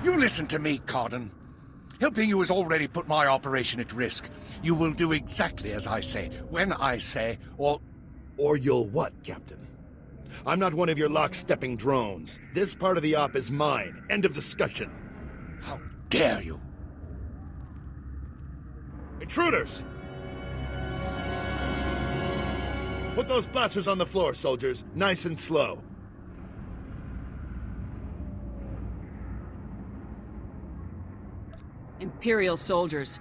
You listen to me, Carden. Helping you has already put my operation at risk. You will do exactly as I say, when I say, or... Or you'll what, Captain? I'm not one of your lock-stepping drones. This part of the op is mine. End of discussion. How dare you? Intruders! Put those blasters on the floor, soldiers. Nice and slow. Imperial soldiers.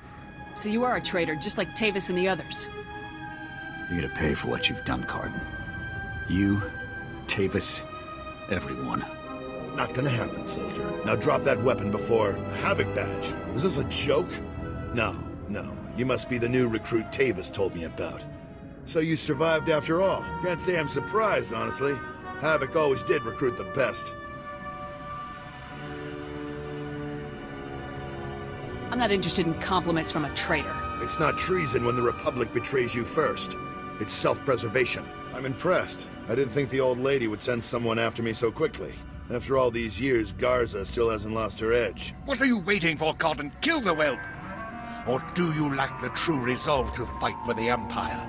So you are a traitor, just like Tavis and the others. You're gonna pay for what you've done, Carden. You, Tavis, everyone. Not gonna happen, soldier. Now drop that weapon before... Havoc badge. Is this a joke? No. You must be the new recruit Tavis told me about. So you survived after all. Can't say I'm surprised, honestly. Havoc always did recruit the best. I'm not interested in compliments from a traitor. It's not treason when the Republic betrays you first. It's self-preservation. I'm impressed. I didn't think the old lady would send someone after me so quickly. After all these years, Garza still hasn't lost her edge. What are you waiting for, Carden? Kill the whelp! Or do you lack the true resolve to fight for the Empire?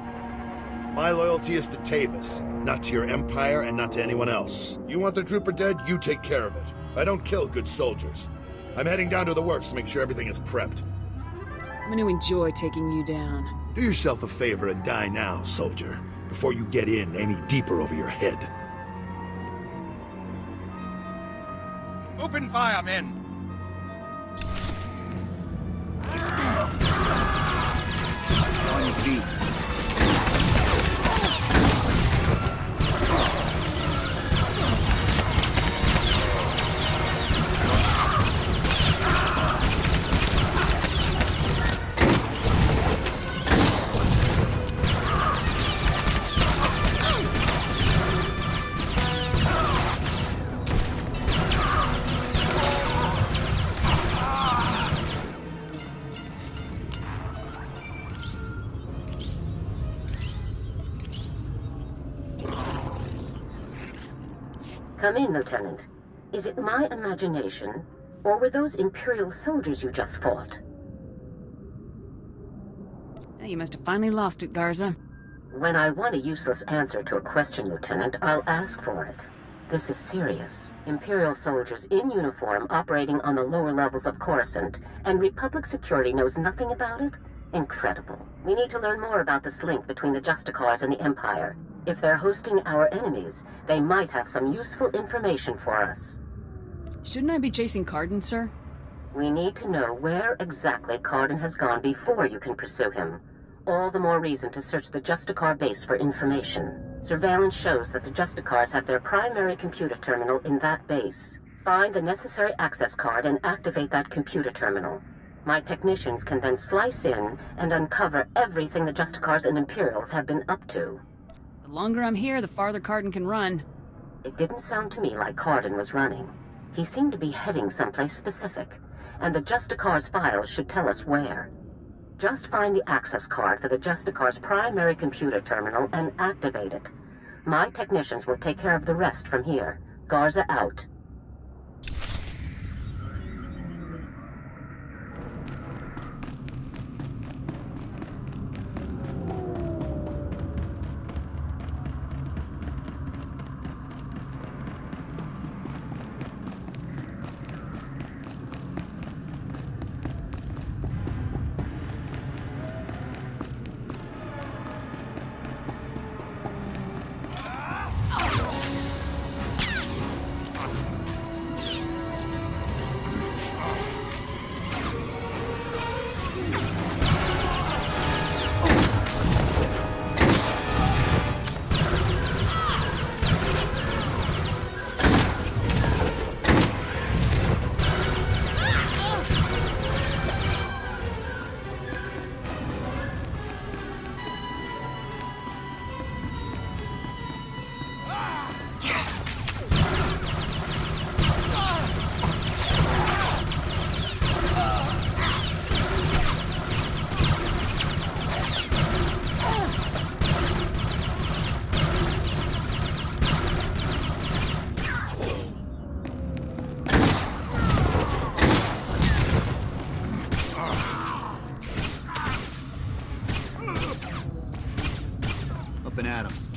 My loyalty is to Tavis, not to your Empire and not to anyone else. You want the trooper dead, you take care of it. I don't kill good soldiers. I'm heading down to the works to make sure everything is prepped. I'm gonna enjoy taking you down. Do yourself a favor and die now, soldier, before you get in any deeper over your head. Open fire, men! 20 feet. Come in, Lieutenant. Is it my imagination, or were those Imperial soldiers you just fought? You must have finally lost it, Garza. When I want a useless answer to a question, Lieutenant, I'll ask for it. This is serious. Imperial soldiers in uniform operating on the lower levels of Coruscant, and Republic security knows nothing about it? Incredible. We need to learn more about this link between the Justicars and the Empire. If they're hosting our enemies, they might have some useful information for us. Shouldn't I be chasing Carden, sir? We need to know where exactly Carden has gone before you can pursue him. All the more reason to search the Justicar base for information. Surveillance shows that the Justicars have their primary computer terminal in that base. Find the necessary access card and activate that computer terminal. My technicians can then slice in and uncover everything the Justicars and Imperials have been up to. The longer I'm here, the farther Carden can run. It didn't sound to me like Carden was running. He seemed to be heading someplace specific, and the Justicar's files should tell us where. Just find the access card for the Justicar's primary computer terminal and activate it. My technicians will take care of the rest from here. Garza out. ripping at him.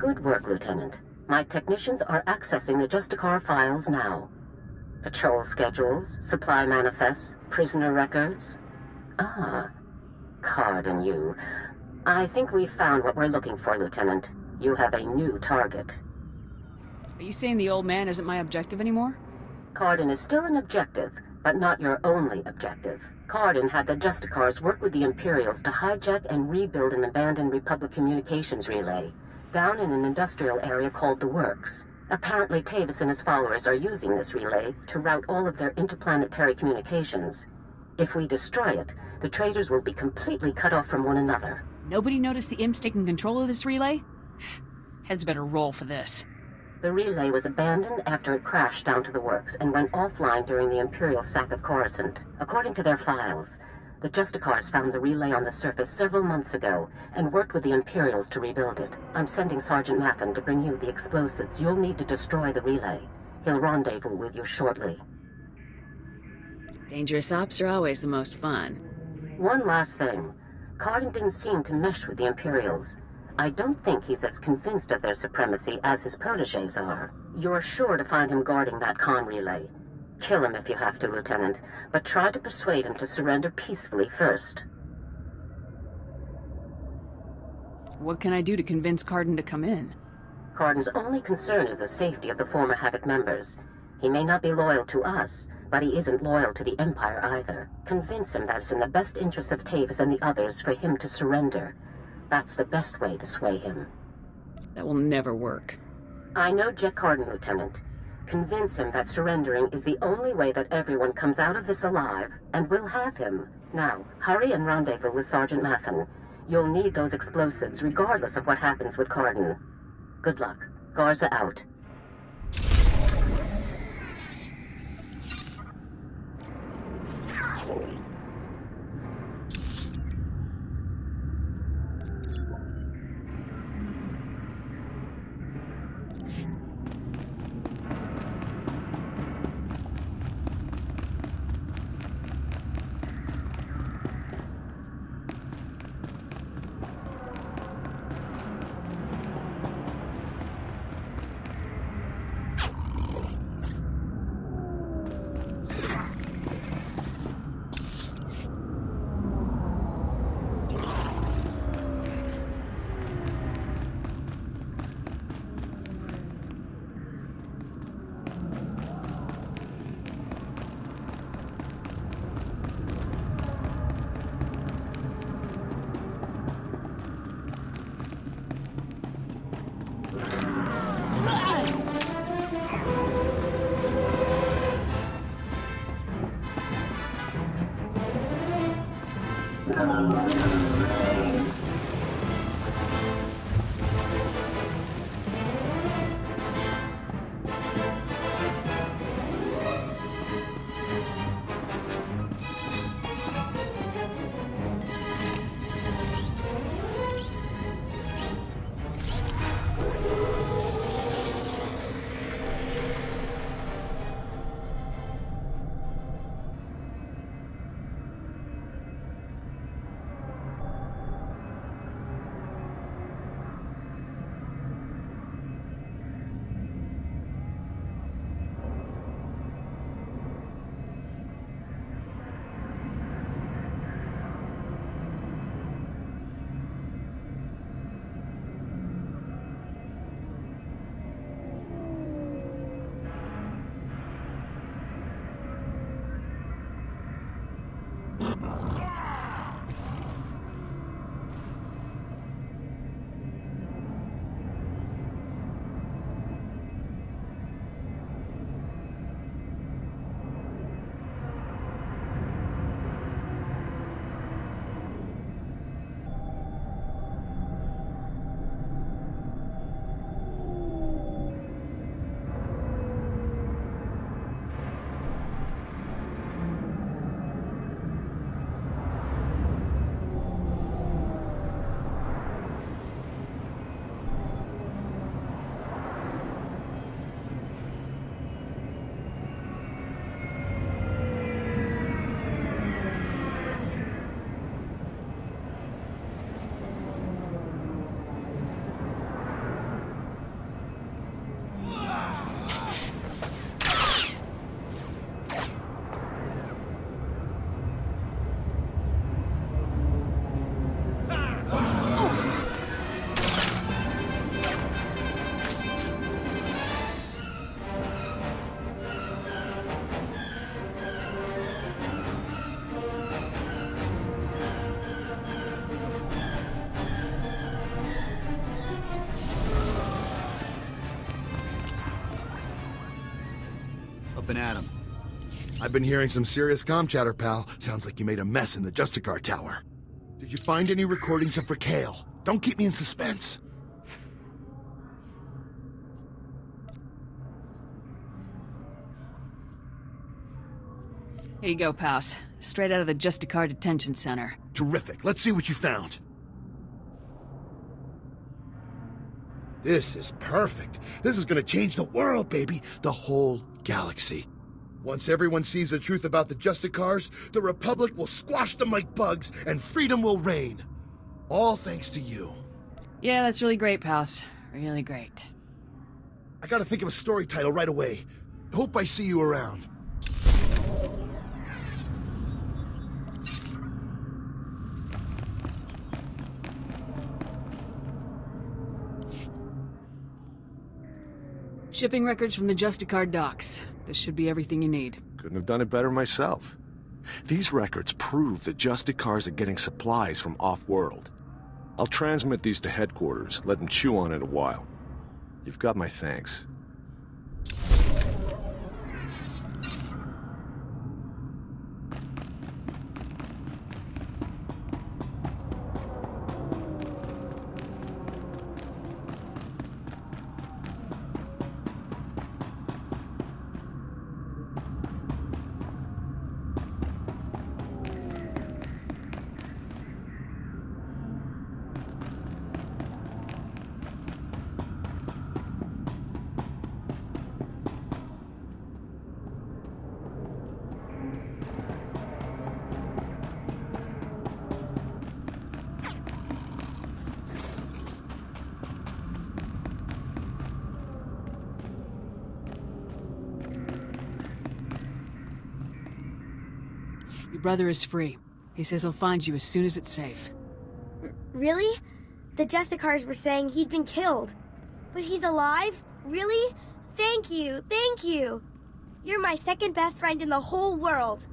Good work, Lieutenant. My technicians are accessing the SWTOR files now. Patrol schedules, supply manifests, prisoner records. Ah, Card and you. I think we've found what we're looking for, Lieutenant. You have a new target. Are you saying the old man isn't my objective anymore? Cardin is still an objective, but not your only objective. Cardin had the SWTORs work with the Imperials to hijack and rebuild an abandoned Republic communications relay down in an industrial area called the Works. Apparently Tavis and his followers are using this relay to route all of their interplanetary communications. If we destroy it, the traitors will be completely cut off from one another. Nobody noticed the imps taking control of this relay? Heads better roll for this. The relay was abandoned after it crashed down to the Works and went offline during the Imperial sack of Coruscant. According to their files, the SWTORs found the relay on the surface several months ago and worked with the Imperials to rebuild it. I'm sending Sergeant Mathen to bring you the explosives you'll need to destroy the relay. He'll rendezvous with you shortly. Dangerous ops are always the most fun. One last thing. Cardin didn't seem to mesh with the Imperials. I don't think he's as convinced of their supremacy as his protégés are. You're sure to find him guarding that comm relay. Kill him if you have to, Lieutenant, but try to persuade him to surrender peacefully first. What can I do to convince Cardin to come in? Cardin's only concern is the safety of the former Havoc members. He may not be loyal to us, but he isn't loyal to the Empire either. Convince him that it's in the best interest of Tavis and the others for him to surrender. That's the best way to sway him. That will never work. I know Jack Cardin, Lieutenant. Convince him that surrendering is the only way that everyone comes out of this alive, and we'll have him. Now, hurry and rendezvous with Sergeant Mathen. You'll need those explosives regardless of what happens with Cardin. Good luck. Garza out. Up and at 'em. I've been hearing some serious comm chatter, pal. Sounds like you made a mess in the Justicar Tower. Did you find any recordings of Raquel? Don't keep me in suspense. Here you go, Paus. Straight out of the Justicar Detention Center. Terrific. Let's see what you found. This is perfect. This is gonna change the world, baby. The whole galaxy. Once everyone sees the truth about the Justicars, the Republic will squash them like bugs, and freedom will reign. All thanks to you. Yeah, that's really great, Paus. Really great. I gotta think of a story title right away. Hope I see you around. Shipping records from the Justicar docks. This should be everything you need. Couldn't have done it better myself. These records prove that Justicars are getting supplies from off-world. I'll transmit these to headquarters, let them chew on it a while. You've got my thanks. Your brother is free. He says he'll find you as soon as it's safe. Really? The Justicars were saying he'd been killed. But he's alive? Really? Thank you, thank you. You're my second best friend in the whole world.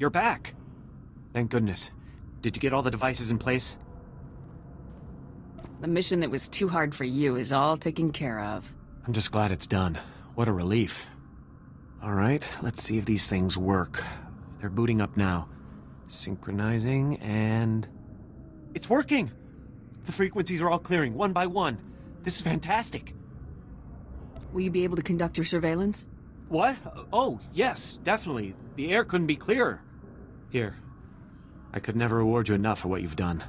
You're back. Thank goodness. Did you get all the devices in place? The mission that was too hard for you is all taken care of. I'm just glad it's done. What a relief. All right, let's see if these things work. They're booting up now. Synchronizing, and... It's working! The frequencies are all clearing, one by one. This is fantastic. Will you be able to conduct your surveillance? What? Oh, yes, definitely. The air couldn't be clearer. Here. I could never reward you enough for what you've done.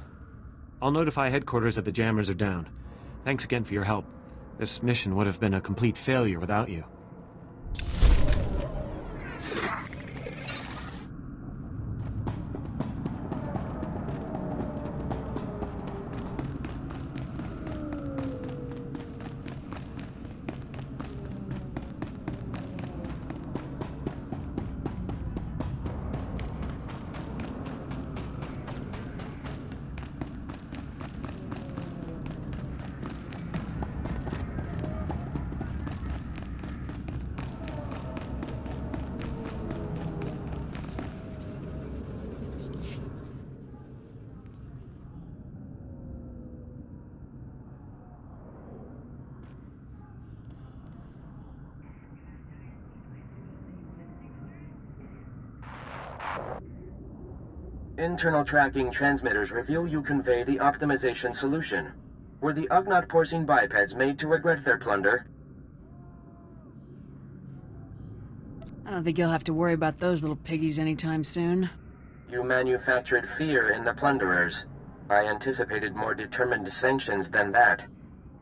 I'll notify headquarters that the jammers are down. Thanks again for your help. This mission would have been a complete failure without you. Internal tracking transmitters reveal you convey the optimization solution. Were the Ugnaught porcine bipeds made to regret their plunder? I don't think you'll have to worry about those little piggies anytime soon. You manufactured fear in the plunderers. I anticipated more determined sanctions than that.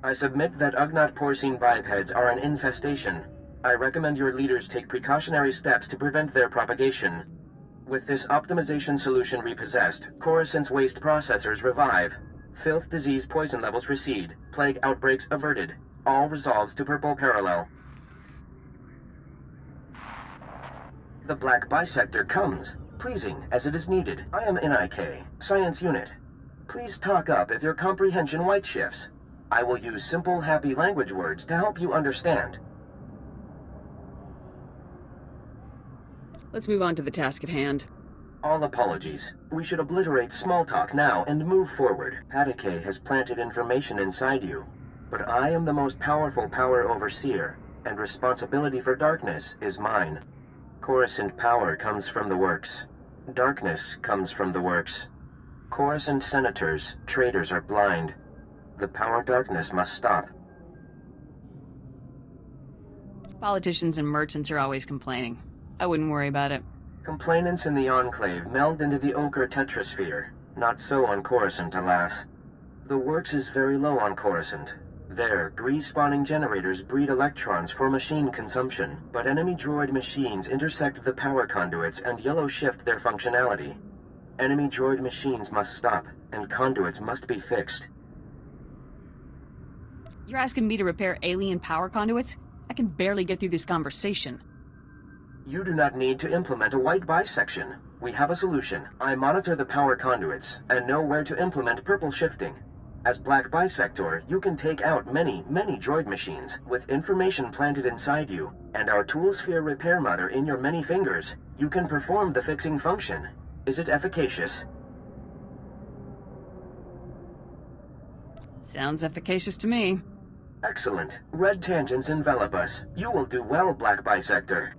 I submit that Ugnaught porcine bipeds are an infestation. I recommend your leaders take precautionary steps to prevent their propagation. With this optimization solution repossessed, Coruscant's waste processors revive. Filth disease poison levels recede. Plague outbreaks averted. All resolves to purple parallel. The Black Bisector comes, pleasing as it is needed. I am NIK, Science Unit. Please talk up if your comprehension white shifts. I will use simple, happy language words to help you understand. Let's move on to the task at hand. All apologies. We should obliterate small talk now and move forward. Patakay has planted information inside you. But I am the most powerful power overseer, and responsibility for darkness is mine. Coruscant power comes from the works. Darkness comes from the works. Coruscant senators, traitors are blind. The power darkness must stop. Politicians and merchants are always complaining. I wouldn't worry about it. Complainants in the Enclave meld into the Ochre Tetrasphere. Not so on Coruscant, alas. The works is very low on Coruscant. There, grease-spawning generators breed electrons for machine consumption, but enemy droid machines intersect the power conduits and yellow shift their functionality. Enemy droid machines must stop, and conduits must be fixed. You're asking me to repair alien power conduits? I can barely get through this conversation. You do not need to implement a white bisection. We have a solution. I monitor the power conduits, and know where to implement purple shifting. As Black Bisector, you can take out many droid machines. With information planted inside you, and our Toolsphere repair mother in your many fingers, you can perform the fixing function. Is it efficacious? Sounds efficacious to me. Excellent. Red tangents envelop us. You will do well, Black Bisector.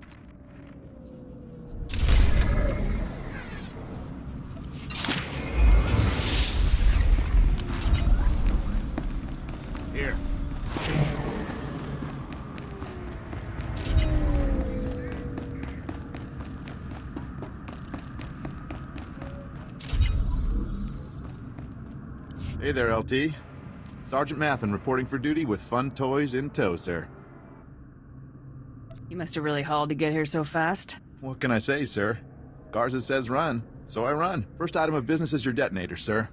Here. Hey there, LT. Sergeant Mathen reporting for duty with fun toys in tow, sir. You must have really hauled to get here so fast. What can I say, sir? Garza says run, so I run. First item of business is your detonator, sir.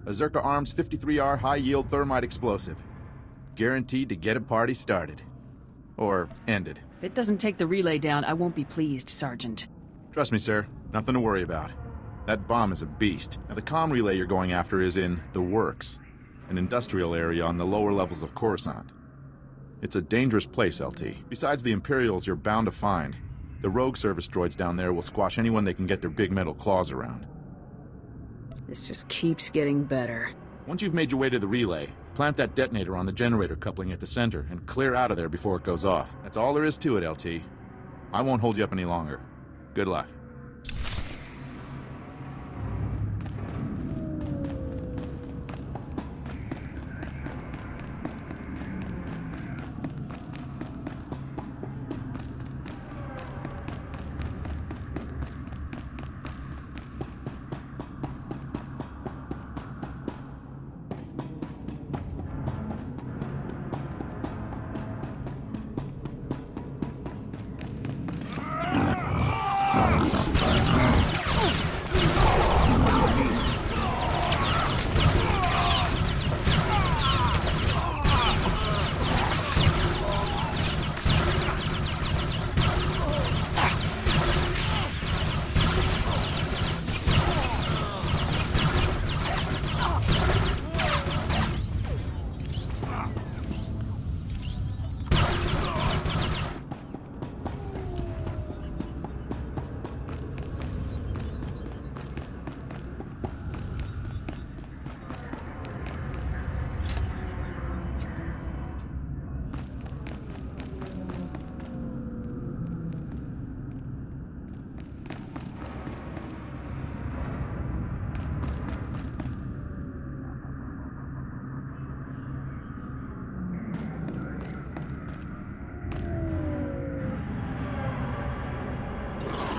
A Zerka Arms 53R high-yield thermite explosive. Guaranteed to get a party started. Or ended. If it doesn't take the relay down, I won't be pleased, Sergeant. Trust me, sir. Nothing to worry about. That bomb is a beast. Now, the comm relay you're going after is in the Works, an industrial area on the lower levels of Coruscant. It's a dangerous place, LT. Besides the Imperials you're bound to find, the rogue service droids down there will squash anyone they can get their big metal claws around. This just keeps getting better. Once you've made your way to the relay, plant that detonator on the generator coupling at the center and clear out of there before it goes off. That's all there is to it, LT. I won't hold you up any longer. Good luck.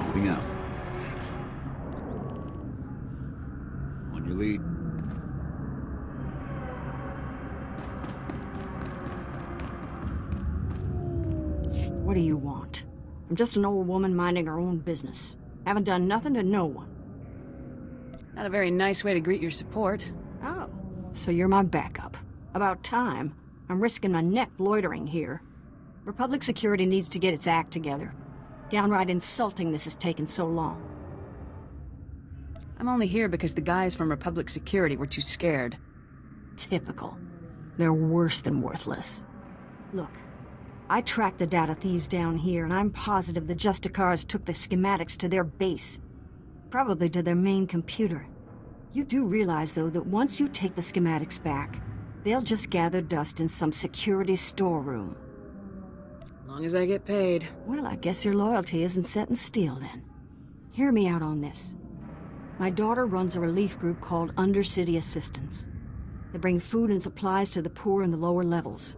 Moving out. On your lead. What do you want? I'm just an old woman minding her own business. Haven't done nothing to no one. Not a very nice way to greet your support. Oh, so you're my backup. About time. I'm risking my neck loitering here. Republic Security needs to get its act together. Downright insulting this has taken so long. I'm only here because the guys from Republic Security were too scared. Typical. They're worse than worthless. Look, I tracked the data thieves down here, and I'm positive the Justicars took the schematics to their base. Probably to their main computer. You do realize, though, that once you take the schematics back, they'll just gather dust in some security storeroom. As long as I get paid. Well, I guess your loyalty isn't set in steel, then. Hear me out on this. My daughter runs a relief group called Undercity Assistance. They bring food and supplies to the poor in the lower levels.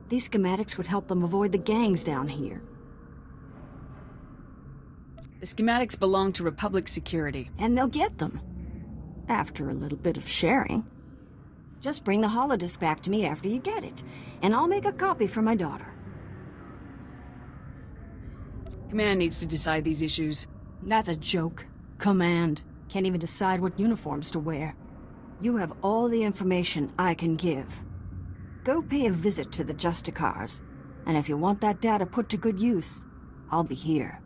These schematics would help them avoid the gangs down here. The schematics belong to Republic Security. And they'll get them. After a little bit of sharing. Just bring the holodisc back to me after you get it, and I'll make a copy for my daughter. Command needs to decide these issues. That's a joke. Command. Can't even decide what uniforms to wear. You have all the information I can give. Go pay a visit to the Justicars, and if you want that data put to good use, I'll be here.